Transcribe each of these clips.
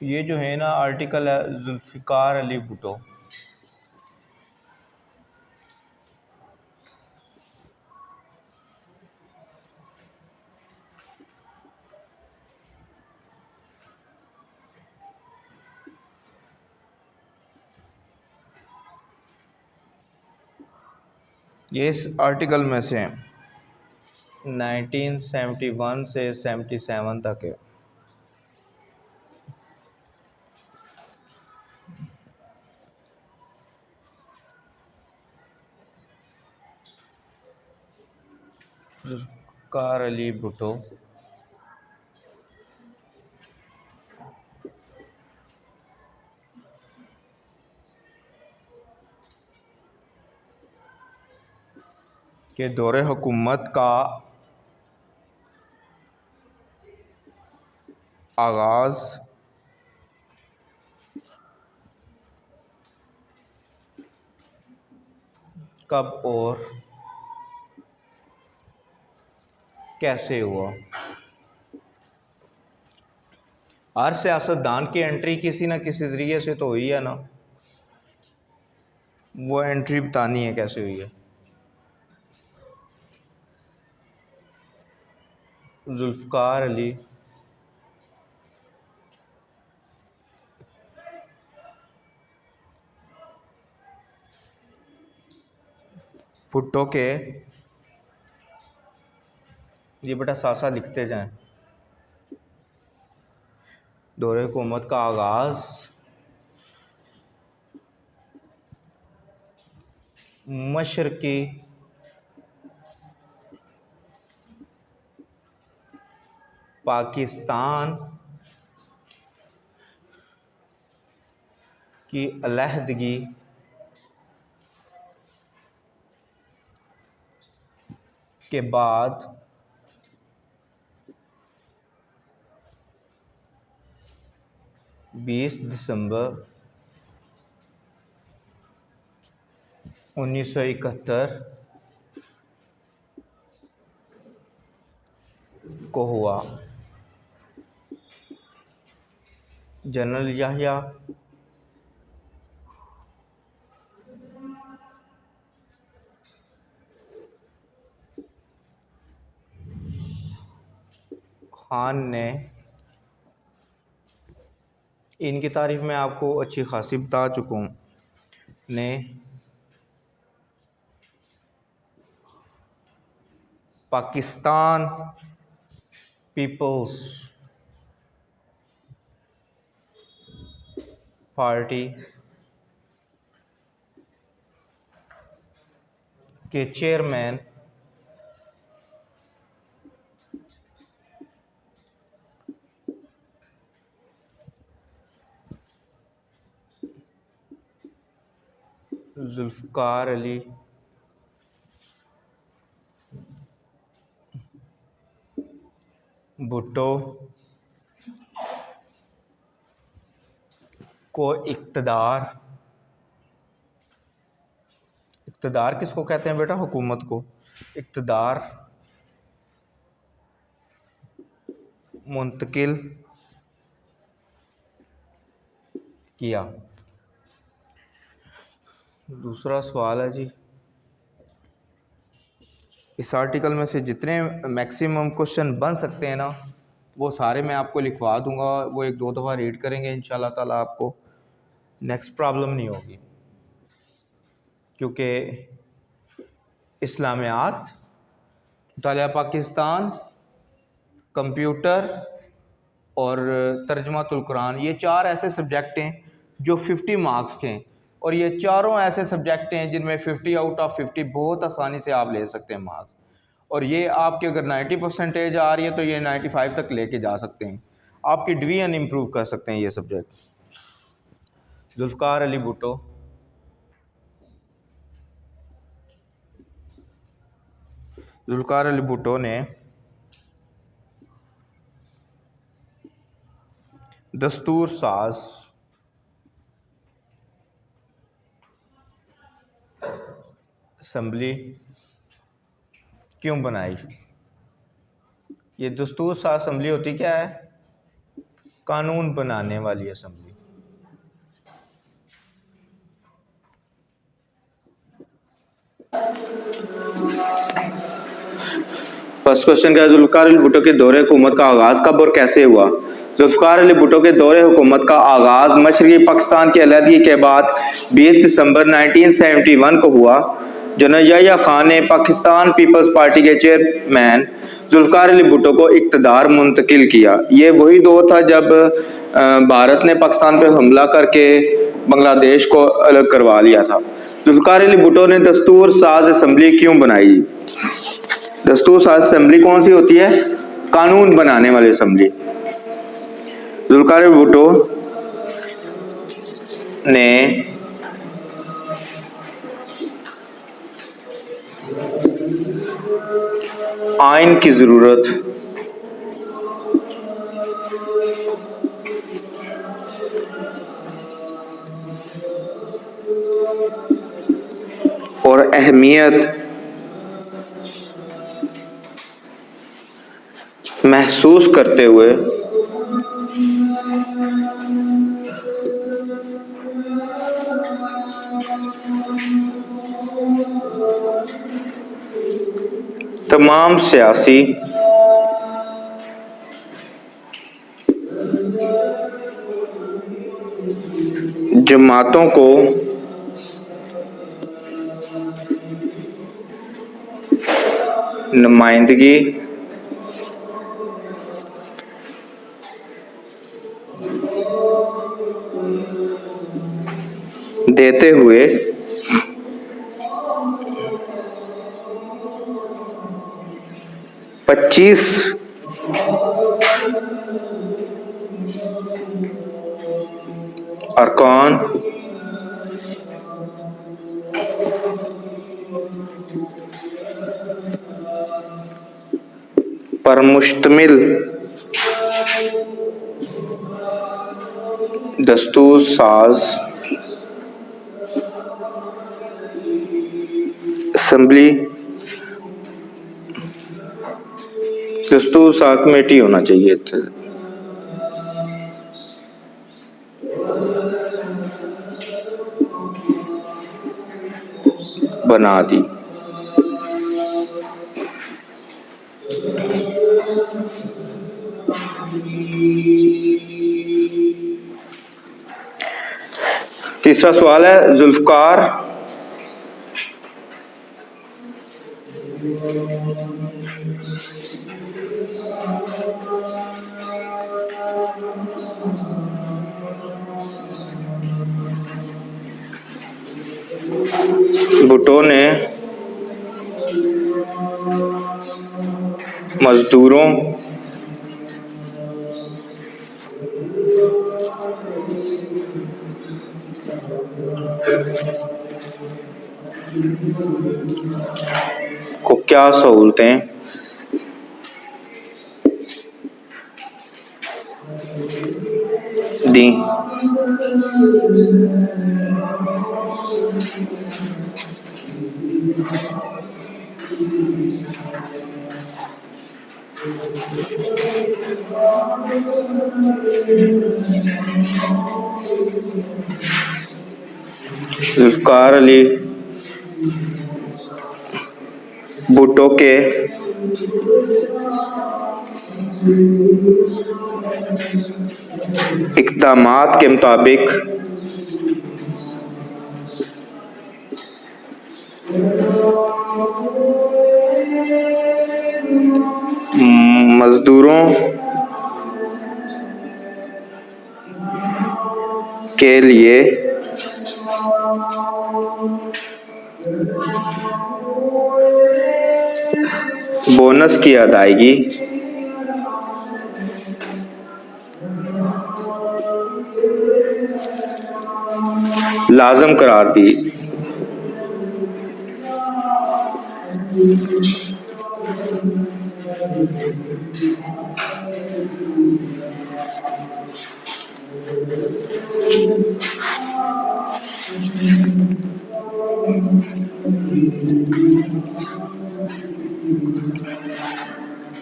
ये जो है ना आर्टिकल है जुल्फ़िकार अली भुट्टो। ये इस आर्टिकल में से 1971 से 77 तक है। जुल्फ़िकार अली भुट्टो के दौरे हुकूमत का आगाज़ कब और कैसे हुआ। हर सियासतदान की एंट्री किसी न किसी ज़रिए से तो हुई है ना, वो एंट्री बतानी है कैसे हुई है। जुल्फ़िकार अली भुट्टो के, ये बेटा साथ साथ लिखते जाएं, दौरे हुकूमत का आगाज़ मशरक़ी पाकिस्तान की अलहदगी के बाद 20 दिसंबर 1971 को हुआ। जनरल याह्या खान ने, इनकी तारीफ़ मैं आपको अच्छी खासी बता चुका हूँ, ने पाकिस्तान पीपल्स पार्टी के चेयरमैन जुल्फ़िकार अली भुट्टो को इक़्तिदार किसको कहते हैं बेटा? हुकूमत को इक़्तिदार मुंतकिल किया। दूसरा सवाल है जी, इस आर्टिकल में से जितने मैक्सिमम क्वेश्चन बन सकते हैं ना, वो सारे मैं आपको लिखवा दूंगा। वो एक दो दफ़ा रीड करेंगे इंशाल्लाह ताला, आपको नेक्स्ट प्रॉब्लम नहीं होगी, क्योंकि इस्लामियात, मुतालिया पाकिस्तान, कंप्यूटर और तर्जमातुल कुरान, ये चार ऐसे सब्जेक्ट हैं जो 50 मार्क्स के हैं, और ये चारों ऐसे सब्जेक्ट हैं जिनमें 50 आउट ऑफ 50 बहुत आसानी से आप ले सकते हैं मार्क्स। और ये आपके अगर 90% आ रही है तो ये 95 तक लेके जा सकते हैं, आपकी डिवीजन इम्प्रूव कर सकते हैं ये सब्जेक्ट। जुल्फ़िकार अली भुट्टो ने दस्तूर साज असम्बली क्यों बनाई? ये दस्तूर साज असम्बली होती क्या है? कानून बनाने वाली असेंबली। फर्स्ट क्वेश्चन क्या है, जुल्फ़िकार अली भुट्टो के दौरे हुकूमत का आगाज़ कब और कैसे हुआ? जुल्फ़िकार अली भुट्टो के दौरे हुकूमत का आगाज़ मशरक़ी पाकिस्तान की अलहदगी के बाद 20 दिसंबर 1971 को हुआ। जनरल याह्या खान ने पाकिस्तान पीपल्स पार्टी के चेयरमैन जुल्फ़िकार अली भुट्टो को इक़्तिदार मुंतकिल किया। ये वही दौर था जब भारत ने पाकिस्तान पर हमला करके बांग्लादेश को अलग करवा लिया था। जुल्फ़िकार अली भुट्टो ने दस्तूर साज असम्बली क्यों बनाई? दस्तूर साज असेंबली कौन सी होती है? कानून बनाने वाली असेंबली। जुल्फ़िकार अली भुट्टो ने आइन की जरूरत और अहमियत महसूस करते हुए तमाम सियासी जमातों को नुमाइंदगी देते हुए पच्चीस अरकान पर मुश्तमिल दस्तूर साज असेंबली दस्तूर साज कमेटी होना चाहिए बना दी। तीसरा सवाल है, जुल्फ़िकार भुट्टो ने मजदूरों को क्या सहूलतें दी? जुल्फ़िकार अली भुट्टो के इक़दामात के मुताबिक मजदूरों के लिए बोनस की अदायगी लाज़िम करार दी।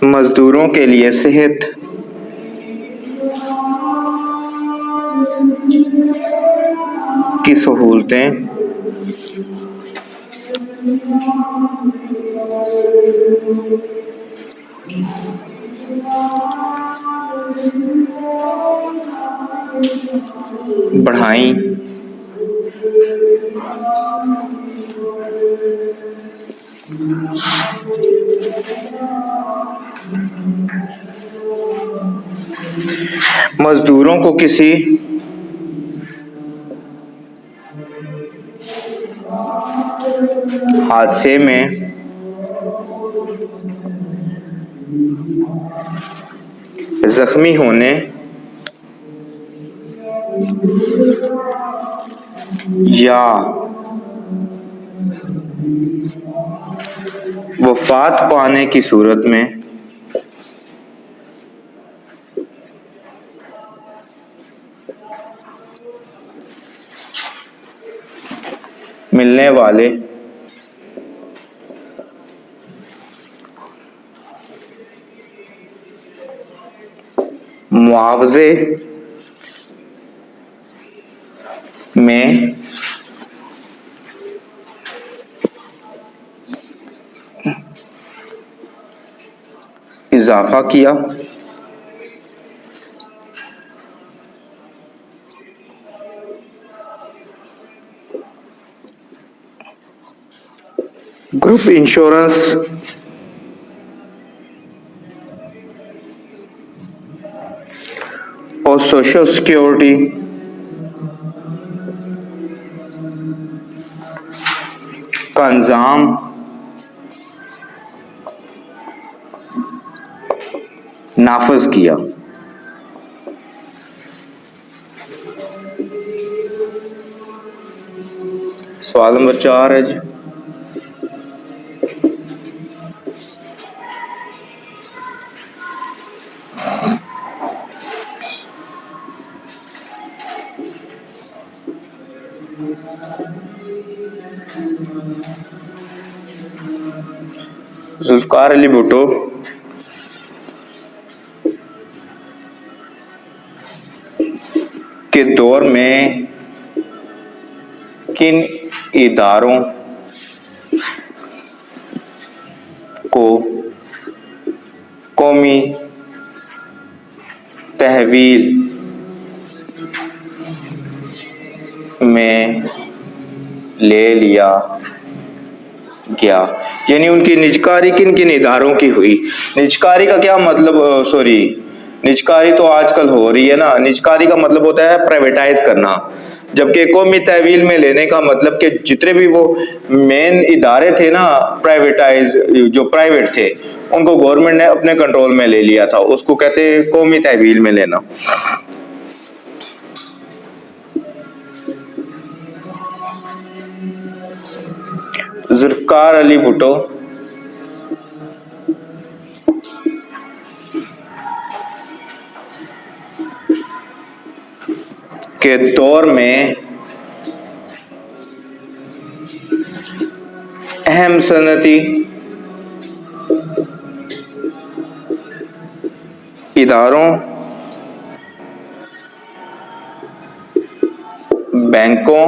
मजदूरों के लिए सेहत, मजदूरों के लिए सेहत, मजदूरों के लिए सेहत, मजदूरों के लिए सेहत, मजदूरों के लिए सेहत, मजदूरों के लिए सेहत, मजदूरों के लिए सेहत, मजदूरों के लिए सेहत, मजदूरों के लिए सेहत, मजदूरों के लिए सेहत, मजदूरों के लिए सेहत, की सहूलतें बढ़ाई। मजदूरों को किसी हादसे में जख्मी होने या वफात पाने की सूरत में मिलने वाले मुआवजे में इजाफा किया। ग्रुप इंश्योरेंस और सोशल सिक्योरिटी का इंतजाम नाफिज किया। सवाल नंबर 4 है जी, जुल्फकार अली भुट्टो के दौर में किन इदारों को कौमी तहवील में ले लिया गया, यानी उनकी निजकारी किन किन इदारों की हुई। निजकारी का क्या मतलब, सॉरी निजकारी तो आजकल हो रही है ना, निजकारी का मतलब होता है प्राइवेटाइज करना, जबकि कौमी तहवील में लेने का मतलब कि जितने भी वो मेन इदारे थे ना प्राइवेटाइज, जो प्राइवेट थे, उनको गवर्नमेंट ने अपने कंट्रोल में ले लिया था, उसको कहते हैं कौमी तहवील में लेना। जुल्फकार अली भुट्टो के दौर में अहम सनती इदारों, बैंकों,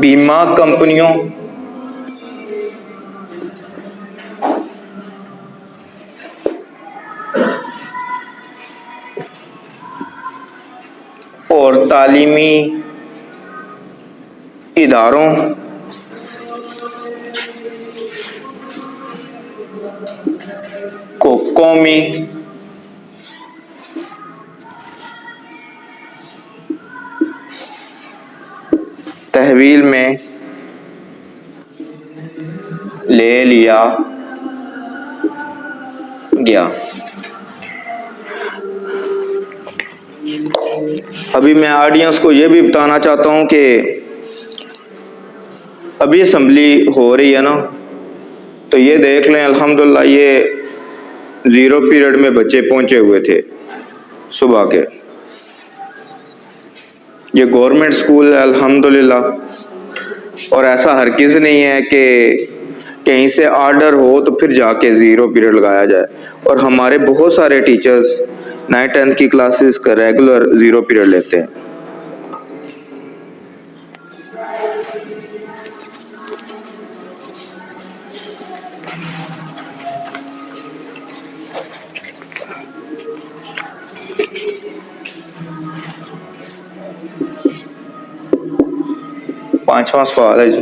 बीमा कंपनियों और तालीमी इदारों को कौमी तहवील में ले लिया गया। अभी मैं ऑडियंस को ये भी बताना चाहता हूँ कि अभी असेंबली हो रही है ना, तो ये देख लें अल्हम्दुलिल्लाह ये 0 पीरियड में बच्चे पहुंचे हुए थे सुबह के। ये गवर्नमेंट स्कूल है अल्हम्दुलिल्लाह, और ऐसा हरगिज़ नहीं है कि कहीं से आर्डर हो तो फिर जाके 0 पीरियड लगाया जाए। और हमारे बहुत सारे टीचर्स 9th 10th की क्लासेस का रेगुलर 0 पीरियड लेते हैं। पांचवा सवाल है जी,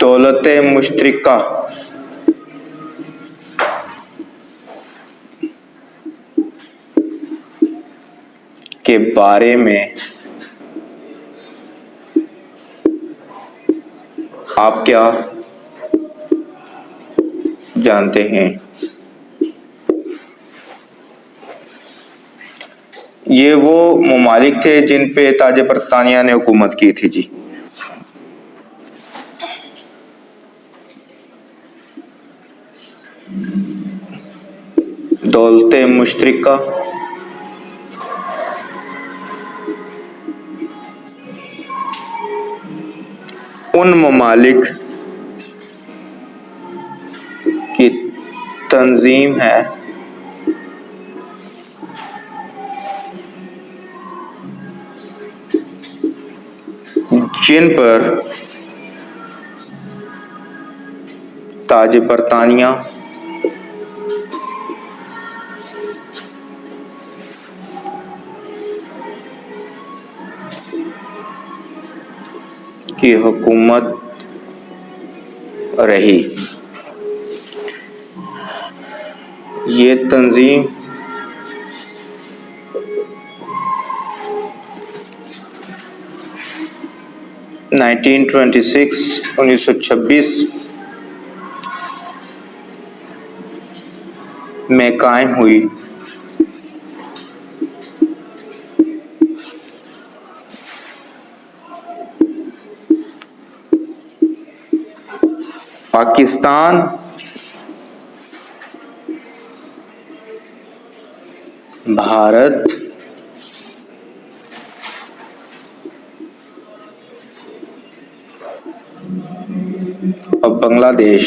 दौलत मुश्तरका के बारे में आप क्या जानते हैं? ये वो ममालिक थे जिन पे ताज बरतानिया ने हुकूमत की थी जी। दौलत मुश्तरका उन ममालिक की तंजीम है जिन पर ताज बरतानिया की हुकूमत रही। ये तंजीम 1926 में कायम हुई। पाकिस्तान भारत और बांग्लादेश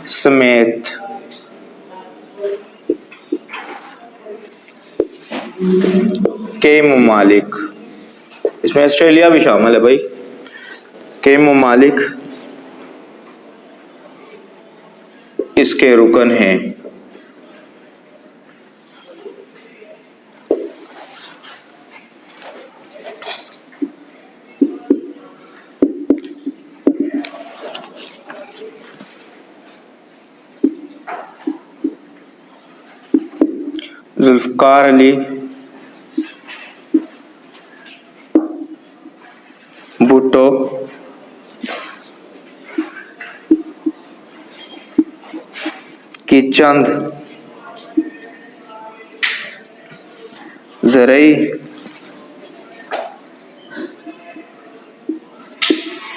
समेत कई ममालिक, इसमें ऑस्ट्रेलिया भी शामिल है भाई, कई ममालिक इसके रुकन हैं। जुल्फ़िकार अली भुट्टो की चंद ज़रई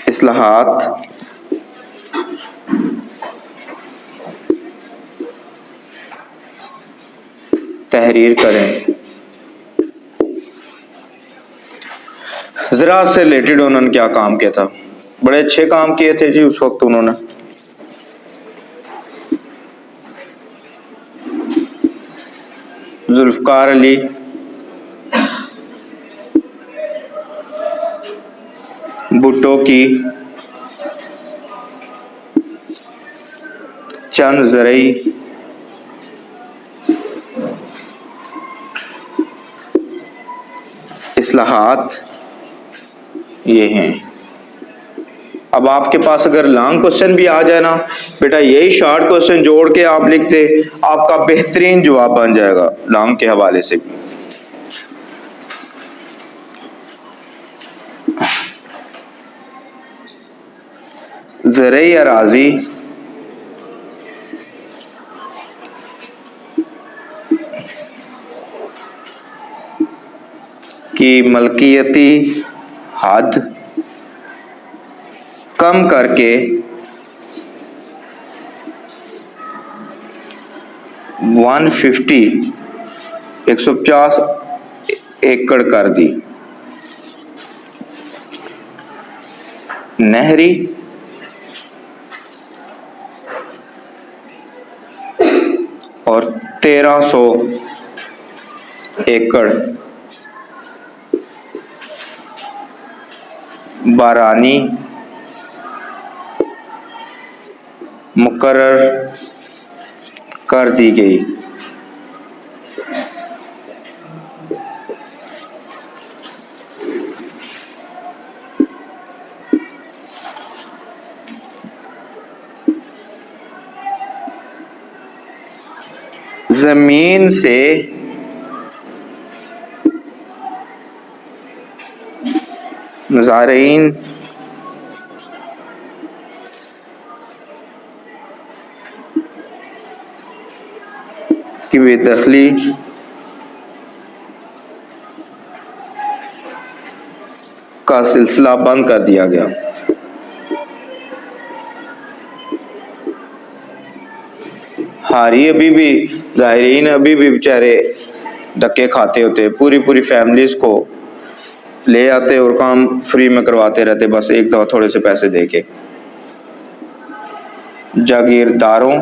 इस्लाहात तहरीर करें। ज़राअत से रिलेटेड उन्होंने क्या काम किया था? बड़े अच्छे काम किए थे जी उस वक्त उन्होंने। जुल्फ़िकार अली भुट्टो की चंद ज़रई इस्लाहात ये हैं। अब आपके पास अगर लॉन्ग क्वेश्चन भी आ जाए ना बेटा, यही शॉर्ट क्वेश्चन जोड़ के आप लिखते, आपका बेहतरीन जवाब बन जाएगा लॉन्ग के हवाले से भी। ज़रई अराजी की मलकियती हद कम करके 150 एकड़ कर दी। नहरी और 1300 एकड़ बारानी मुकर्रर कर दी गई। जमीन से मुज़ारिन की बेदखली का सिलसिला बंद कर दिया गया। हारी अभी भी ज़ाहिरीन अभी भी बेचारे धक्के खाते होते, पूरी पूरी फैमिलीज को ले आते और काम फ्री में करवाते रहते, बस एक दफा थोड़े से पैसे देके। जागीरदारों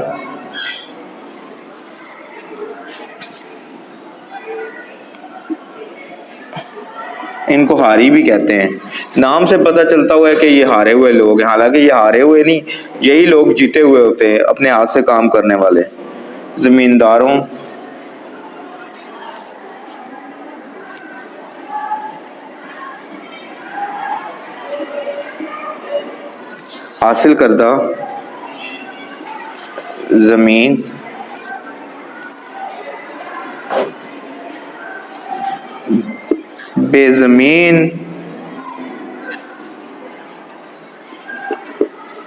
इनको हारी भी कहते हैं, नाम से पता चलता हुआ है कि ये हारे हुए लोग हैं, हालांकि ये हारे हुए नहीं, यही लोग जीते हुए होते हैं, अपने हाथ से काम करने वाले। जमींदारों हासिल करदा जमीन बेजमीन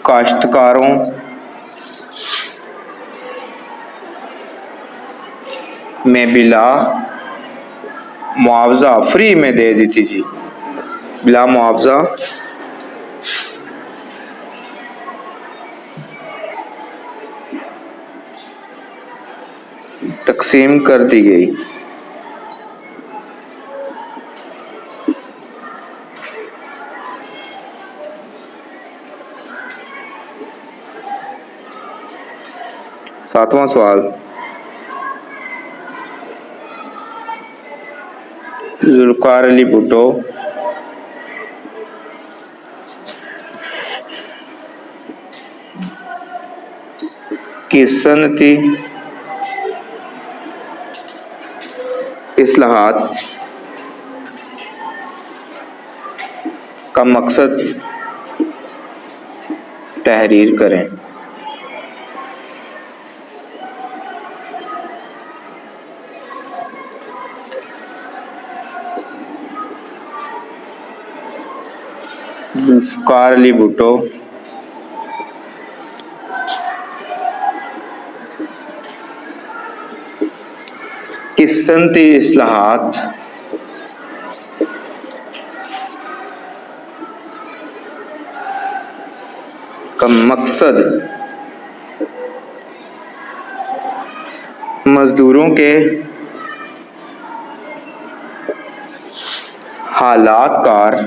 काश्तकारों में बिला मुआवजा फ्री में दे दी थी जी, बिला मुआवजा तकसीम कर दी गई। सातवां सवाल, जुल्फ़िकार अली भुट्टो की सनती इस्लाहात का मकसद तहरीर करें। जुल्फ़िकार अली भुट्टो की सनती इस्लाहात का मकसद मजदूरों के हालात कार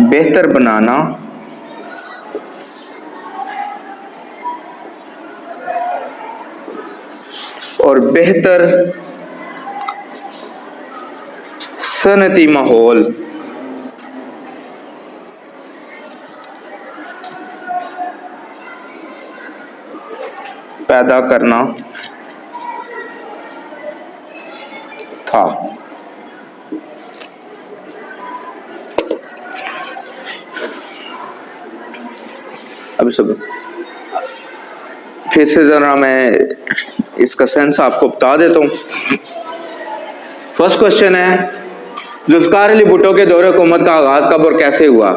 बेहतर बनाना और बेहतर सनती माहौल पैदा करना था। अब सब फिर से जरा मैं इसका सेंस आपको बता देता हूँ। फर्स्ट क्वेश्चन है, जुल्फ़िकार अली भुट्टो के दौरे हुकूमत का आगाज कब और कैसे हुआ?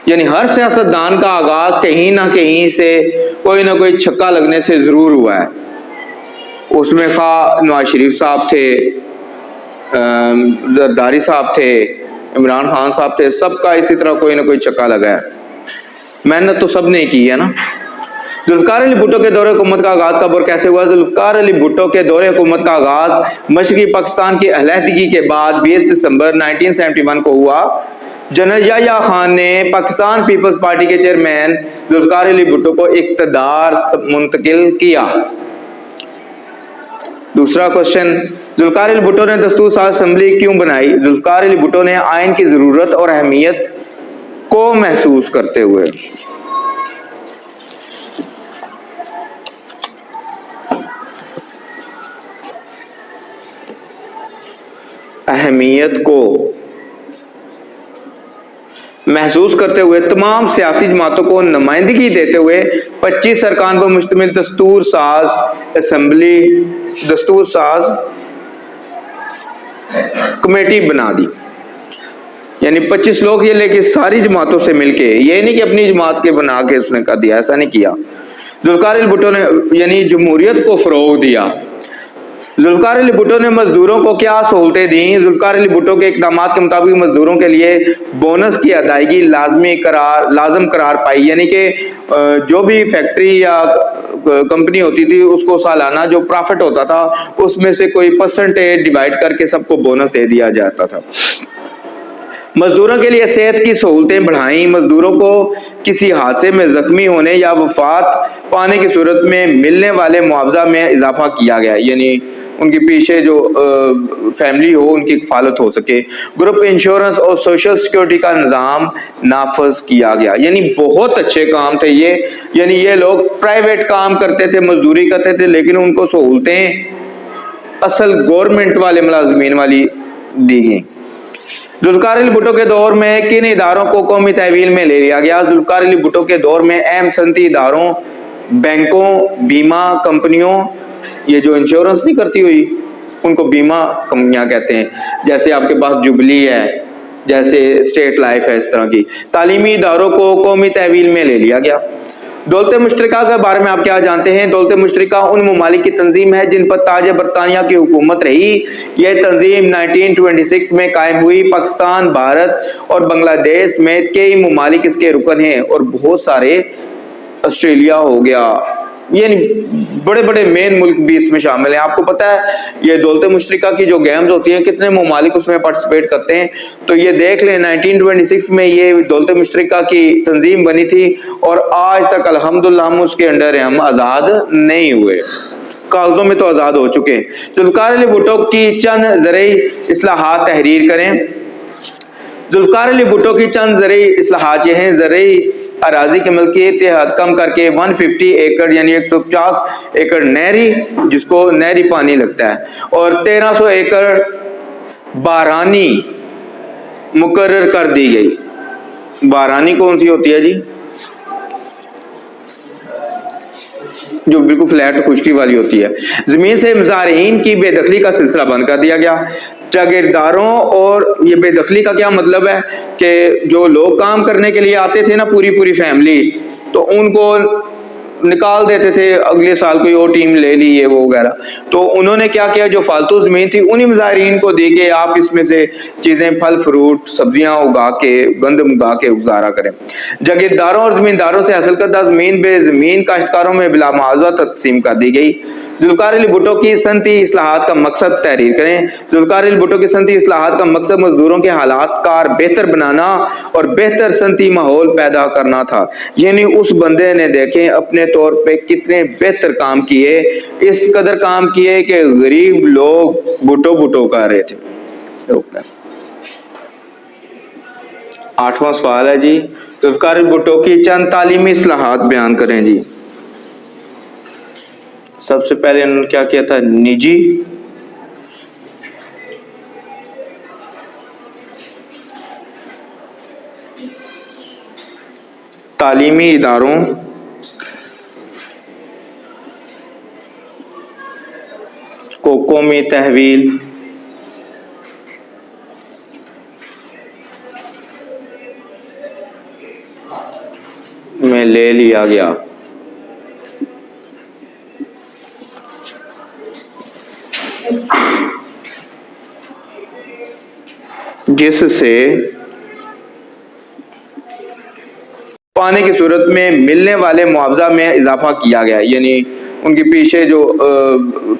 यानी हर सियासतदान का आगाज कहीं ना कहीं से कोई ना कोई छक्का लगने से जरूर हुआ है। उसमें खा नवाज शरीफ साहब थे, जरदारी साहब थे, इमरान खान साहब थे, सबका इसी तरह कोई ना कोई छक्का लगा है। मेहनत तो सब ने की है ना। जुल्फ़िकार अली भुट्टो के दौरे हुकूमत का आगाज कब और कैसे हुआ? जुल्फ़िकार अली भुट्टो के दौरे हुकूमत का आगाज मशरक़ी पाकिस्तान की अलहदगी के बाद 20 दिसंबर 1971 को हुआ, जनरल याह्या खान ने पाकिस्तान पीपल्स पार्टी के चेयरमैन जुल्फिकार अली भुट्टो को इख्तियार मुंतकिल किया? दूसरा क्वेश्चन, जुल्फिकार अली भुट्टो ने दस्तूर साज असेंबली क्यों बनाई? जुल्फिकार अली भुट्टो ने आइन की जरूरत और अहमियत को महसूस करते हुए। अहमियत को महसूस करते हुए तमाम सियासी जमातों को नुमाइंदगी देते हुए 25 अरकान पर मुश्तमिल दस्तूर साज असेंबली, दस्तूर साज कमेटी बना दी। यानी 25 लोग ये लेके सारी जमातों से मिलके, ये नहीं कि अपनी जमात के बना के उसने कर दिया, ऐसा नहीं किया। जुल्फिकार अली भुट्टो ने यानी जमहूरियत को फरोग दिया। जुल्फिकार अली भुट्टो ने मजदूरों को क्या सहूलतें दी? जुल्फिकार अली भुट्टो के इकदामात के मुताबिक मजदूरों के लिए बोनस की अदायगी लाजम करार पाई। यानी कि जो भी फैक्ट्री या कंपनी होती थी उसको सालाना जो प्रॉफिट होता था उसमें से कोई परसेंटेज डिवाइड करके सबको बोनस दे दिया जाता था। मजदूरों के लिए सेहत की सहूलतें बढ़ाई। मजदूरों को किसी हादसे में जख्मी होने या वफात पाने की सूरत में मिलने वाले मुआवजा में इजाफा किया गया, यानी उनके पीछे जो फैमिली हो उनकी हिफाजत हो सके। ग्रुप इंश्योरेंस और सोशल सिक्योरिटी का निज़ाम नाफज किया गया। यानी बहुत अच्छे काम थे ये, यानी ये लोग प्राइवेट काम करते थे, मजदूरी करते थे, लेकिन उनको सहूलतें असल गवर्नमेंट वाले मुलाजमीन वाली दी गई। जुल्फिकार अली भुट्टो के दौर में किन इदारों को कौमी तहवील में ले लिया गया? जुल्फिकार अली भुट्टो के दौर में अहम सनती इदारों, बैंकों, बीमा कंपनियों, ये जो इंश्योरेंस नहीं करती हुई उनको बीमा कंपनियां कहते हैं, जैसे आपके पास जुबली है, जैसे स्टेट लाइफ है, इस तरह की तालीमी इदारों को कौमी तहवील में ले लिया गया। दौलत मुश्तरका के बारे में आप क्या जानते हैं? दौलत मुश्तरका उन ममालिक की तंजीम है जिन पर ताज बरतानिया की हुकूमत रही। यह तंजीम 1926 में कायम हुई। पाकिस्तान, भारत और बांग्लादेश में कई ममालिक इसके रुकन हैं और बहुत सारे, ऑस्ट्रेलिया हो गया, यानी बड़े बड़े मेन मुल्क भी इसमें शामिल हैं। आपको पता है ये दौलत मुश्तरका की जो गेम्स होती हैं कितने ममालिक उसमें पार्टिसिपेट करते हैं, तो ये देख लें 1926 में ये दौलत मुश्तरका की तंजीम बनी थी और आज तक अल्हम्दुलिल्लाह हम उसके अंडर हैं, हम आज़ाद नहीं हुए, कागजों में तो आज़ाद हो चुके हैं। जुल्फिकार अली भुट्टो की चंद ज़रई इस्लाहात तहरीर करें। जुल्फिकार अली भुट्टो की चंद ज़रई इस्लाहात ये हैं: ज़रई अराजी की मलकियत कम करके 150 एकड़ यानी 150 एकड़ नहरी, जिसको नहरी पानी लगता है, और 1300 एकड़ बारानी मुकर्रर कर दी गई। बारानी कौन सी होती है जी? जो बिल्कुल फ्लैट खुशकी वाली होती है। जमीन से मुजारिन की बेदखली का सिलसिला बंद कर दिया गया। जागीरदारों, और ये बेदखली का क्या मतलब है कि जो लोग काम करने के लिए आते थे ना, पूरी पूरी फैमिली, तो उनको निकाल देते थे, अगले साल कोई और टीम ले ली है वो वगैरह। तो उन्होंने क्या किया, जो फालतू जमीन थी उन्हीं मुजारिन को दे के आप इसमें से चीजें, फल फ्रूट सब्जियां उगा के, गंदम उगा के गुजारा करें। जागीरदारों और जमींदारों से हासिल करदा जमीन बेजमीन काश्तकारों में बिला मुआवजा तकसीम कर दी गई। जुल्फिकार अली भुट्टो की सनती इस्लाहात का मकसद तहरीर करें। जुल्फिकार अली भुट्टो की सनती इस्लाहात का मकसद मजदूरों के हालात कार बेहतर बनाना और बेहतर सनती माहौल पैदा करना था। यानी उस बंदे ने देखें अपने तौर पे कितने बेहतर काम किए, इस कदर काम किए कि गरीब लोग भुट्टो भुट्टो कर रहे थे। 8वां सवाल है जी, जुल्फिकार अली भुट्टो की चंद तालीमी इस्लाहात बयान करें जी। सबसे पहले उन्होंने क्या किया था? निजी तालीमी इदारों को कौमी तहवील में ले लिया गया। जिससे पाने की सूरत में मिलने वाले मुआवजा में इजाफा किया गया। यानी उनके पीछे जो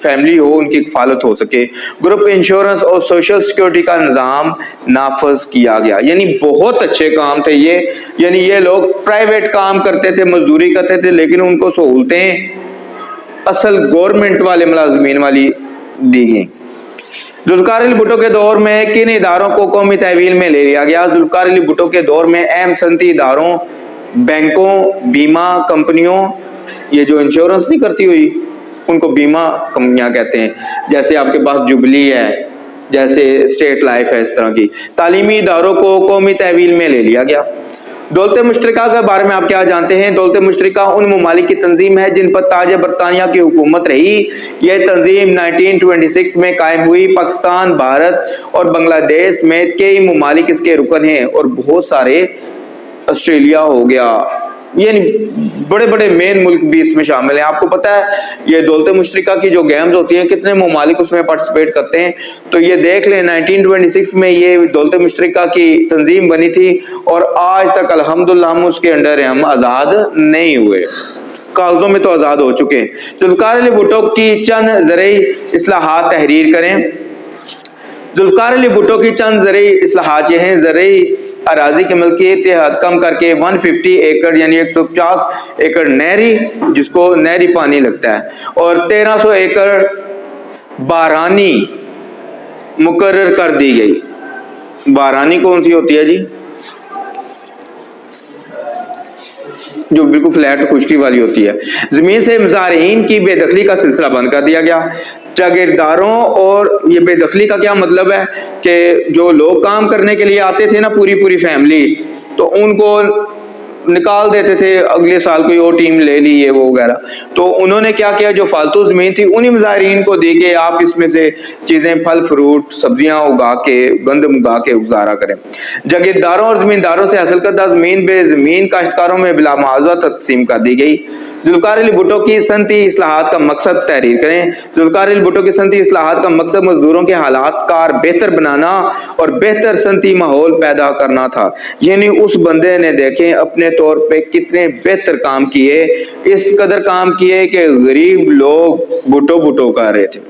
फैमिली हो उनकी किफालत हो सके। ग्रुप इंश्योरेंस और सोशल सिक्योरिटी का निज़ाम नाफज किया गया। यानी बहुत अच्छे काम थे ये, यानी ये लोग प्राइवेट काम करते थे, मजदूरी करते थे, लेकिन उनको सहूलतें असल गवर्नमेंट वाले मुलाजमीन वाली दी गई। जुल्फिकार अली भुट्टो के दौर में किन इदारों को कौमी तहवील में ले लिया गया? जुल्फिकार अली भुट्टो के दौर में अहम सनती इदारों, बैंकों, बीमा कंपनियों, ये जो इंश्योरेंस नहीं करती हुई उनको बीमा कंपनियां कहते हैं, जैसे आपके पास जुबली है, जैसे स्टेट लाइफ है, इस तरह की तालीमी इदारों को कौमी तहवील में ले लिया गया। दौलत मुश्तरका के बारे में आप क्या जानते हैं? दौलत मुश्तरका उन ममालिक की तंजीम है जिन पर ताज बरतानिया की हुकूमत रही। यह तंजीम 1926 में कायम हुई। पाकिस्तान, भारत और बांग्लादेश में कई ममालिक इसके रुकन हैं और बहुत सारे, ऑस्ट्रेलिया हो गया, यानी बड़े बड़े मेन मुल्क भी इसमें शामिल हैं। आपको पता है ये दौलत मुश्तरका की जो गेम्स होती हैं कितने ममालिक उसमें पार्टिसिपेट करते हैं, तो ये देख लें 1926 में ये दौलत मुश्तरका की तंजीम बनी थी और आज तक अल्हम्दुलिल्लाह हम उसके अंडर हैं, हम आज़ाद नहीं हुए, कागजों में तो आज़ाद हो चुके हैं। जुल्फिकार अली भुट्टो की चंद ज़रई इस्लाहात तहरीर करें। जुल्फिकार अली भुट्टो की चंद ज़रई इस्लाहात ये हैं: ज़रई अराजी की मलकियत हद कम करके 150 एकड़ यानी 150 एकड़ नहरी, जिसको नहरी पानी लगता है, और 1300 एकड़ बारानी मुकर्रर कर दी गई। बारानी कौन सी होती है जी? जो बिल्कुल फ्लैट खुशकी वाली होती है। जमीन से मुजारिन की बेदखली का सिलसिला बंद कर दिया गया। जागीरदारों, और ये बेदखली का क्या मतलब है कि जो लोग काम करने के लिए आते थे ना, पूरी पूरी फैमिली, तो उनको निकाल देते थे, अगले साल कोई और टीम ले ली ये वो वगैरह। तो उन्होंने क्या किया, जो फालतू जमीन थी उन्हीं मुजाहिरीन को दे के आप इसमें से चीजें, फल फ्रूट सब्जियां उगा के, गंदम उगा के गुजारा करें। जागीरदारों और जमींदारों से हासिल करदा जमीन बे जमीन काश्तकारों में बिला मुआवजा तकसीम कर दी गई। जुल्फिकार अली भुट्टो की सनती इस्लाहात का मकसद तहरीर करें। जुल्फिकार अली भुट्टो की सनती इस्लाहात का मकसद मजदूरों के हालात कार बेहतर बनाना और बेहतर सनती माहौल पैदा करना था। यानी उस बंदे ने देखें अपने तौर पे कितने बेहतर काम किए, इस कदर काम किए कि गरीब लोग भुट्टो भुट्टो कर रहे थे।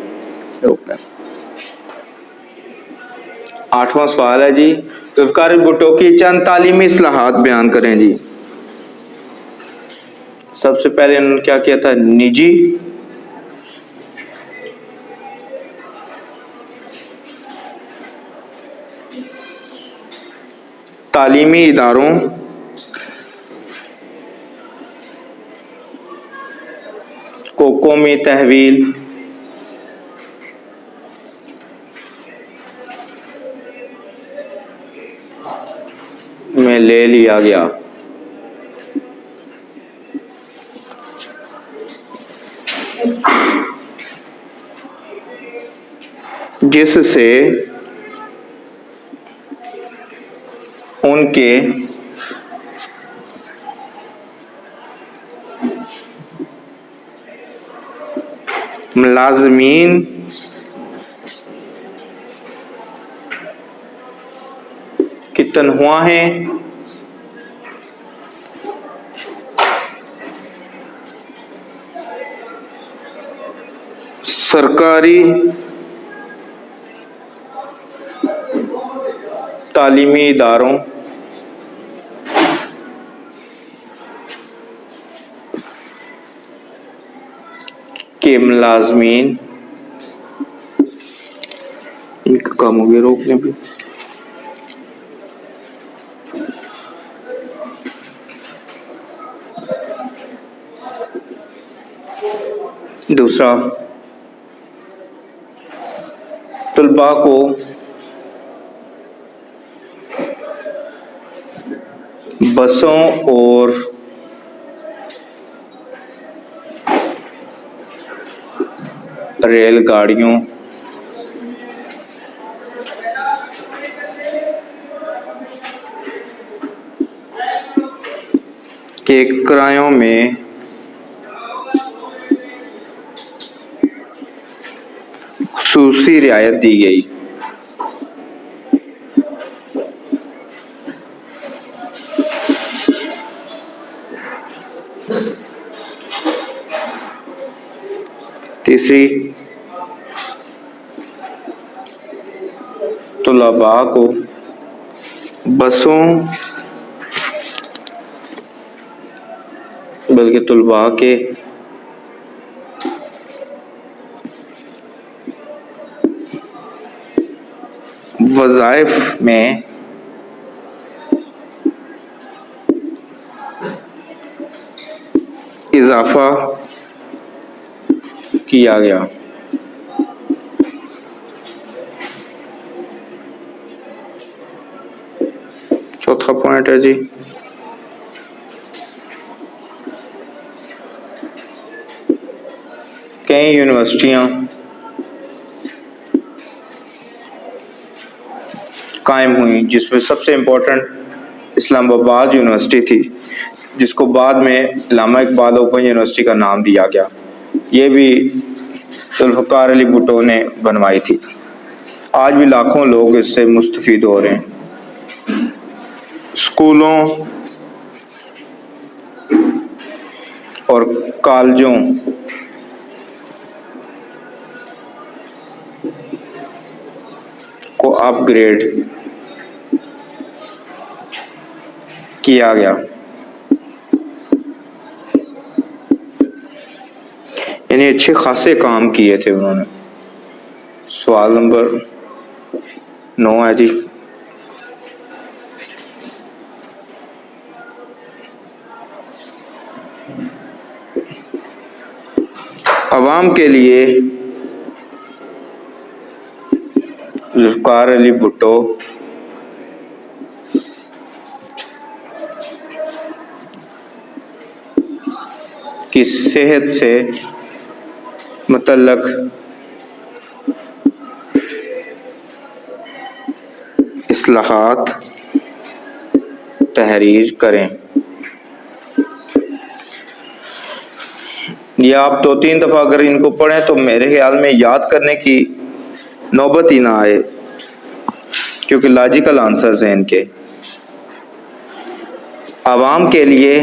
8वां सवाल है जी, जुल्फिकार अली भुट्टो की चंद तालीमी इस्लाहात बयान करें जी। सबसे पहले उन्होंने क्या किया था? निजी तालीमी इदारों को कौमी तहवील में ले लिया गया। जिससे उनके मुलाजमीन की तनख्वाहें सरकारी तालीमी इदारों के मुलाजमीन, इनका काम हो गया रोकने भी। दूसरा, तलबा को बसों और रेलगाड़ियों के किरायों में खुसूसी रियायत दी गई। तीसरी, तुलबा को बसों बल्कि तुलबा के वज़ाइफ में इजाफा किया गया। चौथा पॉइंट है जी, कई यूनिवर्सिटियां कायम हुई, जिसमें सबसे इम्पोर्टेंट इस्लामाबाद यूनिवर्सिटी थी, जिसको बाद में अल्लामा इकबाल ओपन यूनिवर्सिटी का नाम दिया गया। ये भी जुल्फ़िकार अली भुट्टो ने बनवाई थी। आज भी लाखों लोग इससे मुस्तफ़ीद हो रहे हैं। स्कूलों और कॉलेजों को अपग्रेड किया गया। यानी अच्छे खासे काम किए थे उन्होंने। सवाल नंबर 9 है जी, अवाम के लिए जुल्फ़िकार अली भुट्टो की सेहत से मुतल्लक इस्लाहात तहरीर करें। ये आप 2-3 दफ़ा अगर इनको पढ़ें तो मेरे ख्याल में याद करने की नौबत ही ना आए, क्योंकि लॉजिकल आंसर्स हैं इनके। आवाम के लिए